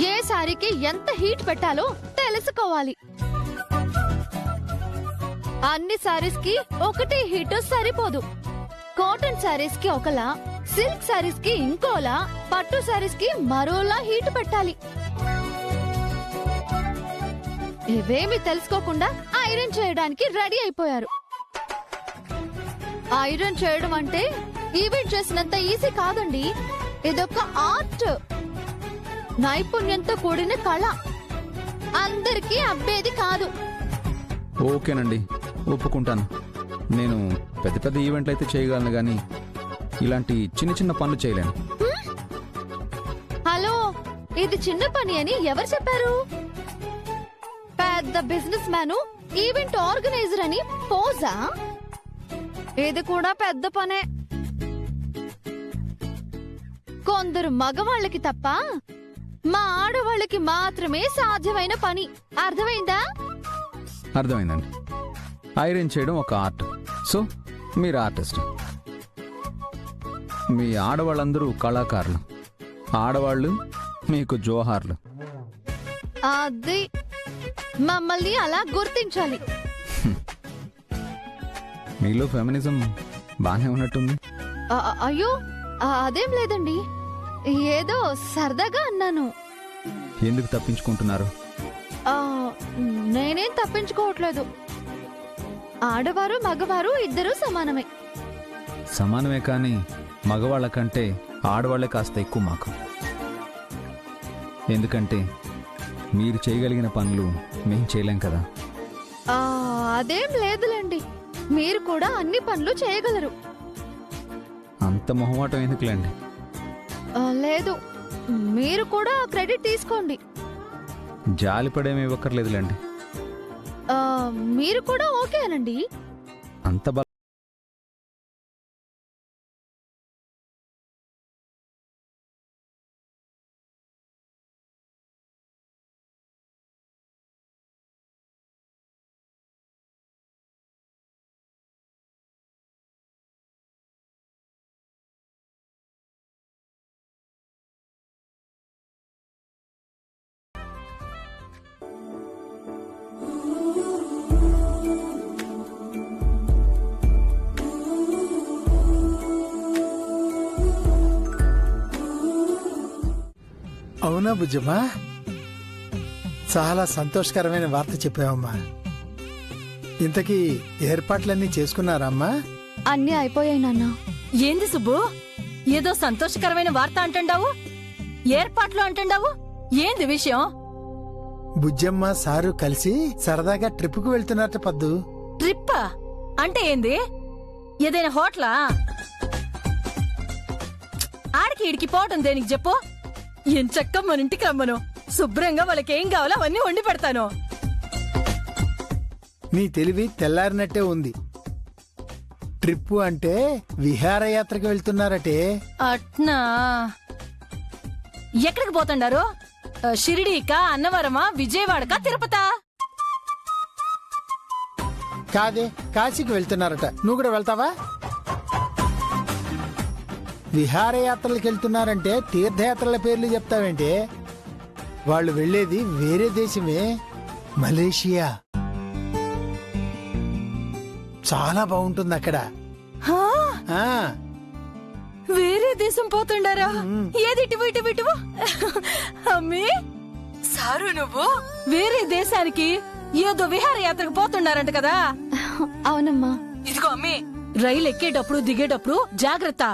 ఏ సారీకి ఎంత హీట్ పెట్టాలో తెలుసుకోవాలి. అన్ని సారీస్ కి ఒకటే హీట్ సరిపోదు. కాటన్ సారీస్ కి ఒకలా, సిల్క్ సారీస్ కి ఇంకోలా, పట్టు సారీస్ కి మరోలా హీట్ పెట్టాలి. ఇవేమి తెలుసుకోకుండా ఐరన్ చేయడానికి రెడీ అయిపోయారు. ఐరన్ చేయడం అంటే ఈవెంట్ చేసినంత ఈజీ కాదండి. ఇదొక ఆర్ట్, నైపుణ్యంతో కూడిన కళ. అందరికీ అబ్బేది కాదు. ఓకేనండి, ఒప్పుకుంటాను. నేను పెద్ద పెద్ద ఈవెంట్లు అయితే చేయగలను కానీ ఇలాంటి చిన్న చిన్న పనులు చేయలేను. హలో, ఇది చిన్న పని అని ఎవరు చెప్పారు? పెద్ద బిజినెస్ మ్యాను, ఈవెంట్ ఆర్గనైజర్ అని పోజా? ఇది కూడా పెద్ద పనే. కొందరు మగవాళ్ళకి తప్ప మా ఆడవాళ్ళకి మాత్రమే సాధ్యమైన పని. అర్థమైందా? అర్థమైందండి. ఐరన్ చేయడం ఒక ఆర్ట్, సో మీరు ఆర్టిస్ట్. మీ ఆడవాళ్ళందరూ కళాకారులు, ఆడవాళ్ళు మీకు జోహార్లు. అది మమ్మల్ని అలా గుర్తించాలి. మీలో ఫెమినిజం బానే ఉన్నట్టుంది. అయ్యో, అదేం లేదండి, ఏదో సరదాగా అన్నాను. ఎందుకు తప్పించుకుంటున్నారు? నేనేం తప్పించుకోవట్లేదు. ఆడవారు మగవారు ఇద్దరూ సమానమే. సమానమే కానీ మగవాళ్ళ కంటే ఆడవాళ్లే కాస్త ఎక్కువ మాకు. ఎందుకంటే మీరు చేయగలిగిన పనులు మేం చేయలేం కదా. అదేం లేదులేండి, మీరు కూడా అన్ని పనులు చేయగలరు. అంత మొహమాటం ఎందుకులేండి. లేదు, మీరు కూడా క్రెడిట్ తీసుకోండి. జాలిపడేమి ఇవ్వక్కర్లేదులేండి. మీరు కూడా ఓకేనండి. అంత అవునా బుజ్జమ్మా, చాలా సంతోషకరమైన వార్త చెప్పావమ్మా. ఇంతకీ ఏర్పాట్లన్నీ చేసుకున్నారమ్మా? అన్నీ అయిపోయాయి నాన్న. ఏంది సుబ్బు, ఏదో సంతోషకరమైన వార్త అంటుండావు, ఏర్పాట్లు అంటుండావు, ఏంది విషయం? బుజ్జమ్మ సారు కలిసి సరదాగా ట్రిప్కు వెళ్తున్నారట పద్దు. ట్రిప్పా అంటే ఏంది? ఏదైనా హోటలా? ఆడికి ఈడికి పోవటం దేనికి చెప్పు? ఎంచక్క మన ఇంటికి రమ్మను, శుభ్రంగా వాళ్ళకేం కావాలో అవన్నీ వండి పెడతాను. నీ తెలివి తెల్లారినట్టే ఉంది. ట్రిప్పు అంటే విహారయాత్రకు వెళ్తున్నారటే. అట్నా? ఎక్కడికి పోతుండారు? షిరిడీకా, అన్నవరమా, విజయవాడకా, తిరుపతా? కాదే, కాశీకి వెళ్తున్నారట. నువ్వు కూడా వెళ్తావా? విహారయాత్రలకు వెళ్తున్నారంటే తీర్థయాత్రల పేర్లు చెప్తావేంటే? వాళ్ళు వెళ్లేది వేరే దేశమే, మలేషియా. చాలా బాగుంటుంది అక్కడ. వేరే దేశం పోతుండారా? ఏది ఇటువు ఇటువు ఇటువు? అమ్మి సారు, నువ్వు వేరే దేశానికి ఏదో విహారయాత్రకు పోతున్నారంట కదా? అవునమ్మా. ఇదిగో అమ్మి, రైలు ఎక్కేటప్పుడు దిగేటప్పుడు జాగ్రత్త.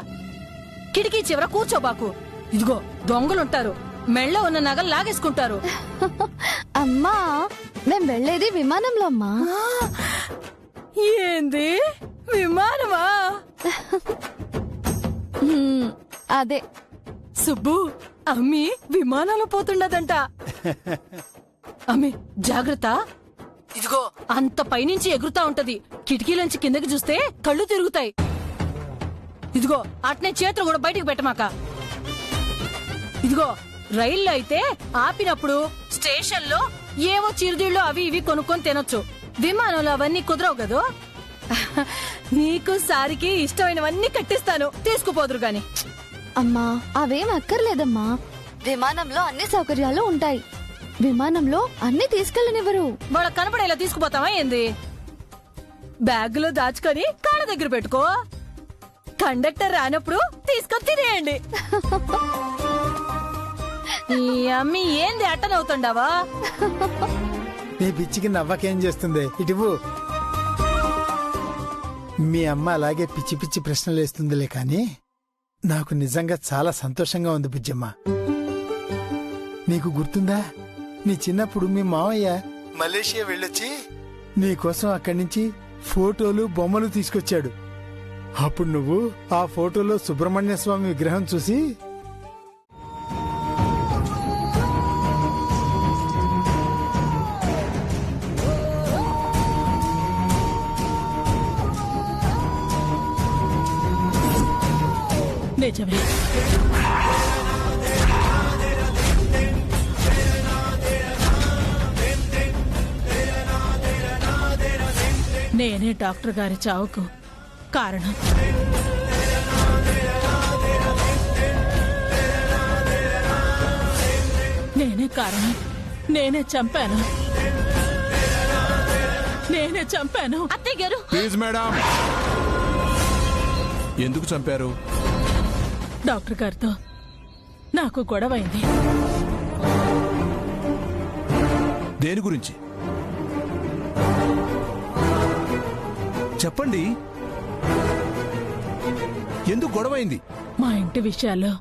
కిటికీ చివర కూర్చోబాకు. ఇదిగో దొంగలుంటారు, మెళ్ళ ఉన్న నగలు లాగేసుకుంటారు. అమ్మా, మేం వెళ్లేది విమానంలో అమ్మా. ఏంది విమానమా? అదే సుబ్బు, అమ్మి విమానంలో పోతున్నదంట. అమ్మి జాగ్రత్త. ఇదిగో అంత పైనుంచి ఎగురుతా ఉంటది, కిటికీలోంచి కిందకి చూస్తే కళ్ళు తిరుగుతాయి. ఇదిగో అట్నే చేతులు కూడా బయటకు పెట్టమాక. ఇదిగో రైల్లో అయితే ఆపినప్పుడు స్టేషన్ లో ఏవో చిరుదిళ్ళు అవి ఇవి కొనుక్కొని తినొచ్చు. విమానంలో అవన్నీ కుదరవు కదూ. నీకు సారికి ఇష్టమైనవన్నీ కట్టిస్తాను, తీసుకుపోదురు గాని. అమ్మా, అవేం అక్కర్లేదమ్మా. విమానంలో అన్ని సౌకర్యాలు ఉంటాయి. విమానంలో అన్ని తీసుకెళ్ళనివ్వరు. వాళ్ళ కనపడేలా తీసుకుపోతావా ఏంది? బ్యాగులో దాచుకొని కాళ్ళ దగ్గర పెట్టుకో. కండక్టర్ రానప్పుడు తీసుకొని తినేయండి. ఈ అమ్మి ఏంది అట్టనవుతుండావా? నీ పిచ్చికి నవ్వకేం చేస్తుంది? ఇటువు. మీ అమ్మ అలాగే పిచ్చి పిచ్చి ప్రశ్నలు వేస్తుందిలే కాని నాకు నిజంగా చాలా సంతోషంగా ఉంది బుజ్జమ్మ. నీకు గుర్తుందా, నీ చిన్నప్పుడు మీ మావయ్య మలేషియా వెళ్ళొచ్చి నీకోసం అక్కడి నుంచి ఫోటోలు బొమ్మలు తీసుకొచ్చాడు. అప్పుడు నువ్వు ఆ ఫోటోలో సుబ్రహ్మణ్య స్వామి విగ్రహం చూసి నిజమే. నేనే డాక్టర్ గారి చావుకు కారణం. నేనే కారణం. నేనే చంపాను. నేనే చంపాను. అత్తయ్య గారు, ప్లీజ్ మేడం. ఎందుకు చంపారు? డాక్టర్ గారితో నాకు గొడవైంది. దేని గురించి చెప్పండి. ఎందుకు గొడవైంది? మా ఇంటి విషయాల్లో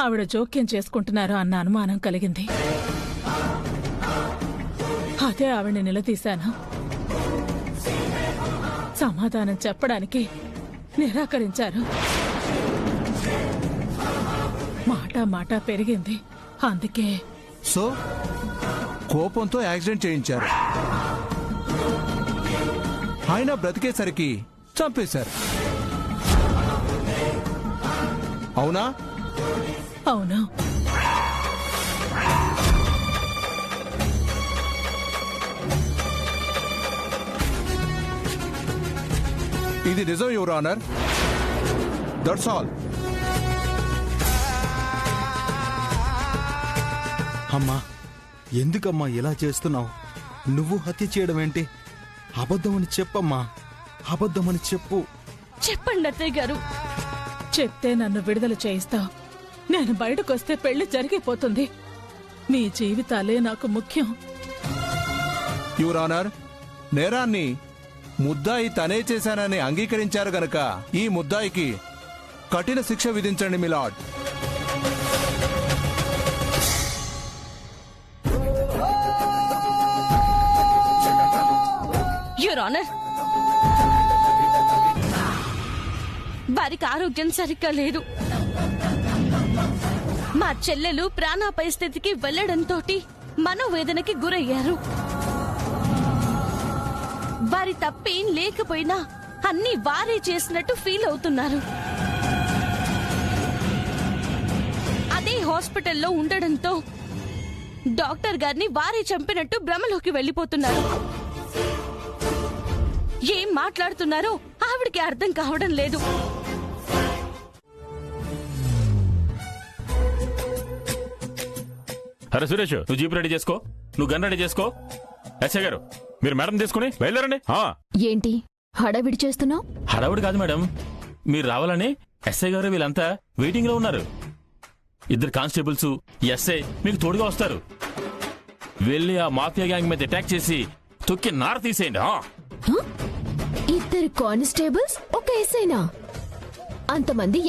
ఆవిడ జోక్యం చేసుకుంటున్నారు అన్న అనుమానం కలిగింది. అదే ఆవిడని నిలదీశాను. సమాధానం చెప్పడానికి నిరాకరించారు. మాట పెరిగింది. అందుకే సో కోపంతో యాక్సిడెంట్ చేయించారు. ఆయన బ్రతికేసరికి చంపేశారు. అవునా? అవును. ఇది నిజం యువర్ ఆనర్. That's all. అమ్మా, ఎందుకమ్మా ఇలా చేస్తున్నావు? నువ్వు హత్య చేయడం ఏంటి? అబద్ధమని చెప్పమ్మా, అబద్ధమని చెప్పు. చెప్పండి అత్తయ్య గారు. చెప్తే నన్ను విడుదల చేయిస్తావు. నేను బయటకొస్తే పెళ్లి జరిగిపోతుంది. మీ జీవితాలే నాకు ముఖ్యం. యువర్ ఆనర్, నేరాన్ని ముద్దాయి తనే చేశానని అంగీకరించారు గనక ఈ ముద్దాయికి కఠిన శిక్ష విధించండి మిలాడ్. యువర్ ఆనర్, వారికి ఆరోగ్యం సరిగ్గా లేదు. మా చెల్లెలు ప్రాణాపాయ స్థితికి వెళ్లడంతో మనోవేదనకి గురయ్యారు. వారి తప్పేం లేకపోయినా అన్ని వారే చేసినట్టు ఫీల్ అవుతున్నారు. అదే హాస్పిటల్లో ఉండడంతో డాక్టర్ గారిని వారే చంపినట్టు భ్రమలోకి వెళ్లిపోతున్నారు. ఏం మాట్లాడుతున్నారో ఆవిడికి అర్థం కావడం లేదు. అరే సురేష్, నువ్వు జీప్ రెడీ చేసుకో, నువ్వు గన్ రెడీ చేసుకో. ఎస్ఐ గారు, మీరు మేడం తీసుకుని బయలుదేరండి. ఏంటి హడావిడి చేస్తున్నావు? హడావుడి కాదు మేడం, మీరు రావాలని ఎస్ఐ గారు వీళ్ళంతా వెయిటింగ్ లో ఉన్నారు. 2 కానిస్టేబుల్స్, ఎస్ఐ మీకు తోడుగా వస్తారు. వెళ్ళి ఆ మాఫియా గ్యాంగ్ మీద అటాక్ చేసి తొక్కి నార తీసేయండి. 2 కానిస్టేబుల్స్, 1 ఎస్ఐనా? అంతమంది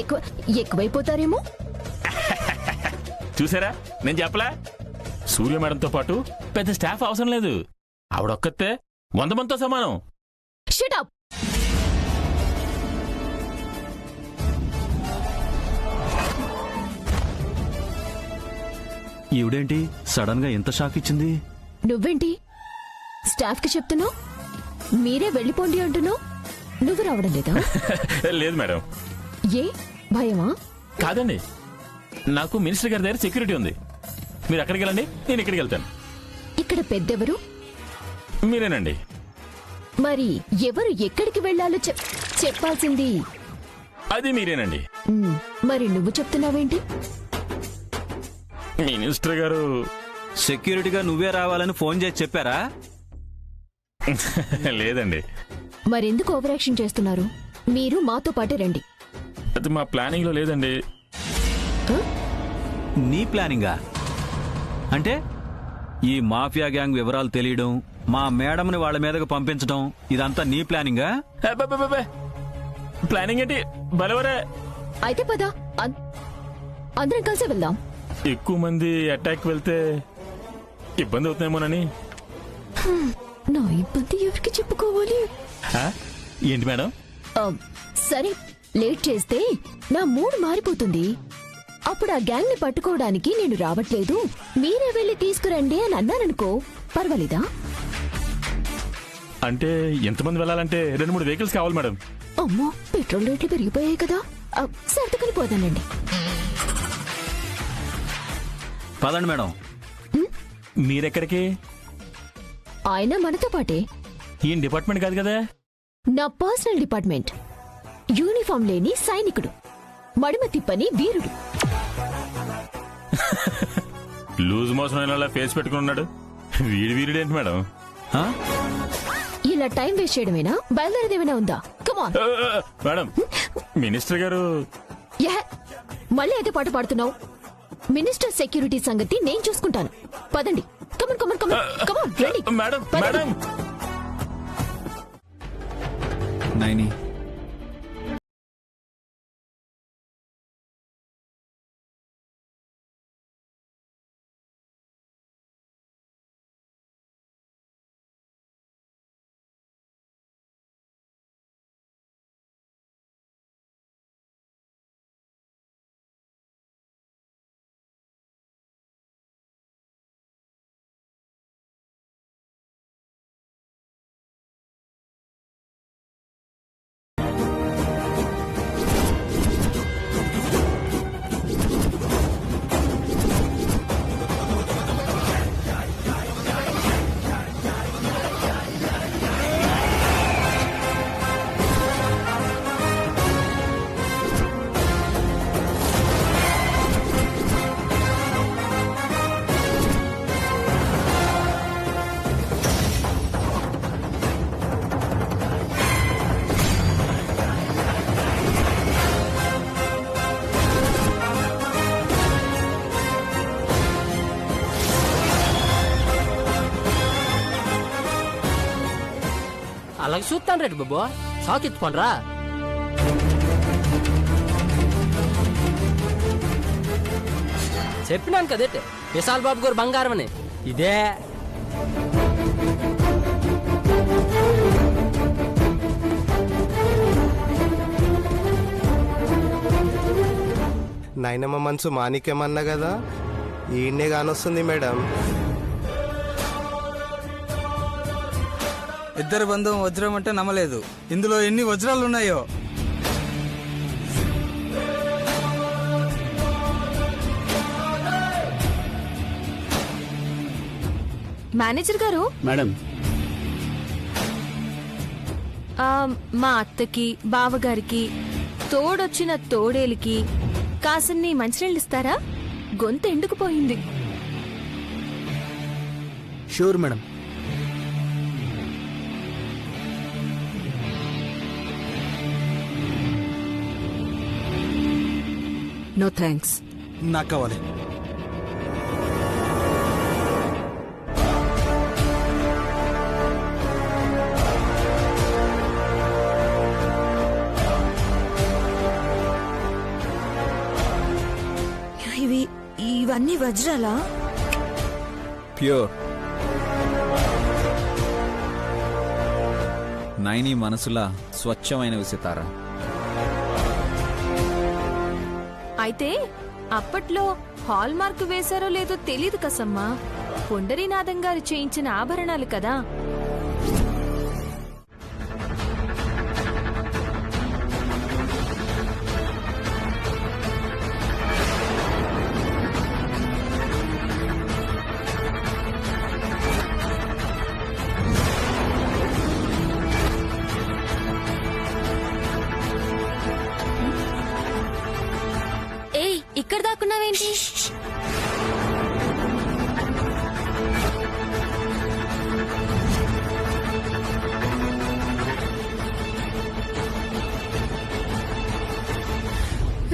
ఎక్కువైపోతారేమో. చూసారా, నేను చెప్పలే? సూర్య మేడంతో పాటు పెద్ద స్టాఫ్ అవసరం లేదు. ఆవిడొక్కతే 100 మందితో సమానం. Shut up. ఈవిడేంటి సడన్ గా ఎంత షాక్ ఇచ్చింది? నువ్వేంటి స్టాఫ్ కి చెప్తున్నావు? మీరే వెళ్ళిపోండి అంటున్నావు. నువ్వు రావడం లేదా? లేదు మేడం. ఏ భయమా? కాదండి, నాకు మినిస్టర్ గారి దగ్గర సెక్యూరిటీ ఉంది. మీరు అక్కడికి వెళ్ళండి, నేను ఇక్కడికి వెళ్తాను. ఇక్కడ పెద్దెవరు? మీరేనండి. మరి ఎవరు ఎక్కడికి వెళ్లాలో చెప్పాల్సింది అది మీరేనండి. మరి నువ్వు చెప్తున్నావేంటి? మినిస్టర్ గారు సెక్యూరిటీగా నువ్వే రావాలని ఫోన్ చేసి చెప్పారా? లేదండి. మరెందుకు ఓవర్ యాక్షన్ చేస్తున్నారు? మీరు మాతో పాటే రండి. అది మా ప్లానింగ్ లో లేదండి. నీ ప్లానింగా? అంటే ఈ మాఫియా గ్యాంగ్ వివరాలు తెలియడం, మా మేడంని వాళ్ళ మీదకు పంపించడం, ఇదంతా నీ ప్లానింగా? ప్లానింగ్ ఏంటి బలవరే. అయితే పద, అందరం కలిసి వెళ్దాం. ఎక్కువ మంది అటాక్ వెళ్తే ఇబ్బంది అవుతాయేమోనని. నా ఇబ్బంది ఎవరికి చెప్పుకోవాలి? ఏంటి మేడం? సరే, లేట్ చేస్తే నా మూడ్ మారిపోతుంది. అప్పుడు ఆ గ్యాంగ్ ని పట్టుకోవడానికి నేను రావట్లేదు, మీరే వెళ్లి తీసుకురండి అని అన్నాననుకో, పర్వాలేదా? అంటే ఎంతమంది వెళ్ళాలంటే 2-3 వెహికల్స్ కావాలి మేడం. అమ్మో, పెట్రోల్ రేట్లు పెరిగిపోయాయి కదా. సర్దుకుని పోదానండి. పదండి మేడం. మీరెక్కడికి? ఆయన మనతో పాటే. ఈ డిపార్ట్మెంట్ కాదు కదా. నా పర్సనల్ డిపార్ట్మెంట్. యూనిఫామ్ లేని సైనికుడు, మడిమ తిప్పని వీరుడు. లూజ్ మోషన్ అయినా ఫేస్ పెట్టుకుని ఉన్నాడు. వీరుడేంటి మేడం? ఇలా టైం వేస్ట్ చేయడమేనా? బయలుదేరేదేమైనా ఉందా? Come on madam. మినిస్టర్ గారు మళ్ళీ అయితే పాట పాడుతున్నావు. మినిస్టర్ సెక్యూరిటీ సంగతి నేను చూసుకుంటాను. పదండి. కమన్ కమన్ కమన్ కమన్ రండి. Madam madam. నైని అలాగే చూస్తాను రెడ్డి బాబు, సాకెత్తుకోండ్రా. చెప్పినాను కదేంటి విశాల్ బాబు గారు బంగారం అని. ఇదే నాయనమ్మ మనసు మాణిక్యమన్నా కదా, ఈయన్నే కానొస్తుంది మేడం. ఇద్దరు బంధం వజ్రం అంటే నమ్మలేదు. ఇందులో ఎన్ని వజ్రాలు ఉన్నాయో. మేనేజర్ గారు, మేడం, మా అత్తకి బావగారికి తోడొచ్చిన తోడేలికి కాసన్ని మంచినీళ్ళు ఇస్తారా? గొంతు ఎండుకుపోయింది. Sure madam. No thanks. నాకు కావాలి. ఇవన్నీ వజ్రాలా? ప్యూర్. నైని మనసులా స్వచ్ఛమైనవి సితారా. అయితే అప్పట్లో హాల్ మార్క్ వేశారో లేదో తెలీదు కసమ్మా. పొండరీనాథం గారు చేయించిన ఆభరణాలు కదా. ఇక్కడ దాక్కున్నావేంటి?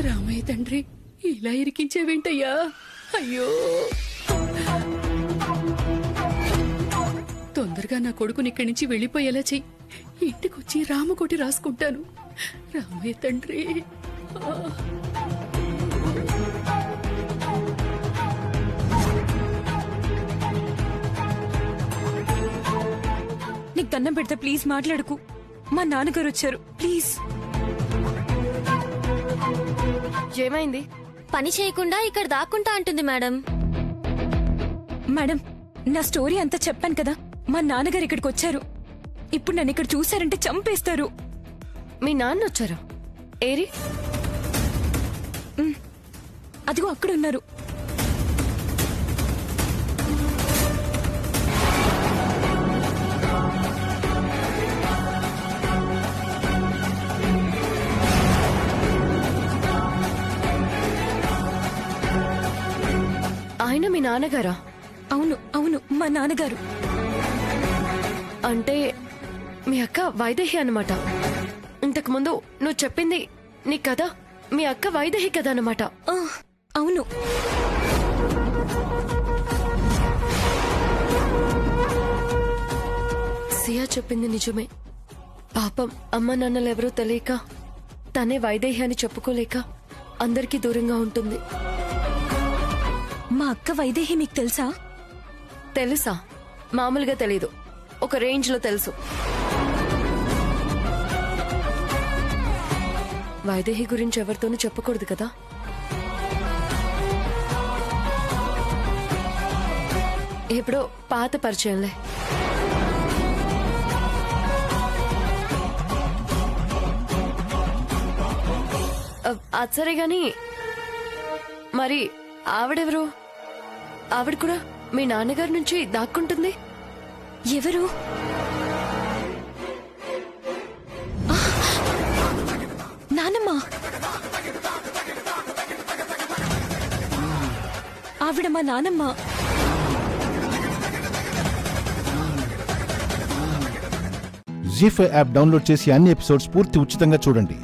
రామయ్య తండ్రి, ఇలా ఇరికించేవేంటయ్యా? అయ్యో, తొందరగా నా కొడుకుని ఇక్కడి నుంచి వెళ్ళిపోయేలా చెయ్యి. ఇంటికొచ్చి రామకోటి రాసుకుంటాను. రామయ్య తండ్రి. నీకు దండం పెడతా, ప్లీజ్ మాట్లాడకు. మా నాన్నగారు వచ్చారు, ప్లీజ్. ఏమైంది? పని చేయకుండా ఇక్కడ దాక్కుంటా అంటుంది మేడం. మేడం, నా స్టోరీ అంతా చెప్పాను కదా. మా నాన్నగారు ఇక్కడికి వచ్చారు. ఇప్పుడు నన్ను ఇక్కడ చూశారంటే చంపేస్తారు. మీ నాన్న వచ్చారు? ఏరి? అదిగో అక్కడ ఉన్నారు. ఆయన మీ నాన్నగారా? అవును అవును, మా నాన్నగారు. అంటే మీ అక్క వైదేహి అన్నమాట. ఇంతకు ముందు నువ్వు చెప్పింది నీ కదా, మీ అక్క వైదేహి కదా అన్నమాట. అవును. సియా చెప్పింది నిజమే. పాపం అమ్మ నాన్నలు ఎవరో తెలియక తనే వైదేహి అని చెప్పుకోలేక అందరికీ దూరంగా ఉంటుంది. మా అక్క వైదేహి మీకు తెలుసా? తెలుసా? మామూలుగా తెలీదు, ఒక రేంజ్ లో తెలుసు. వైదేహి గురించి ఎవరితోనూ చెప్పకూడదు కదా. ఎప్పుడో పాత పరిచయంలే. అది సరే గాని, మరి ఆవిడెవరు? ఆవిడ కూడా మీ నాన్నగారి నుంచి దాక్కుంటుంది. ఎవరు? నానమ్మ. ఆవిడ మా నానమ్మ. జీ5 యాప్ డౌన్లోడ్ చేసి అన్ని ఎపిసోడ్స్ పూర్తి ఉచితంగా చూడండి.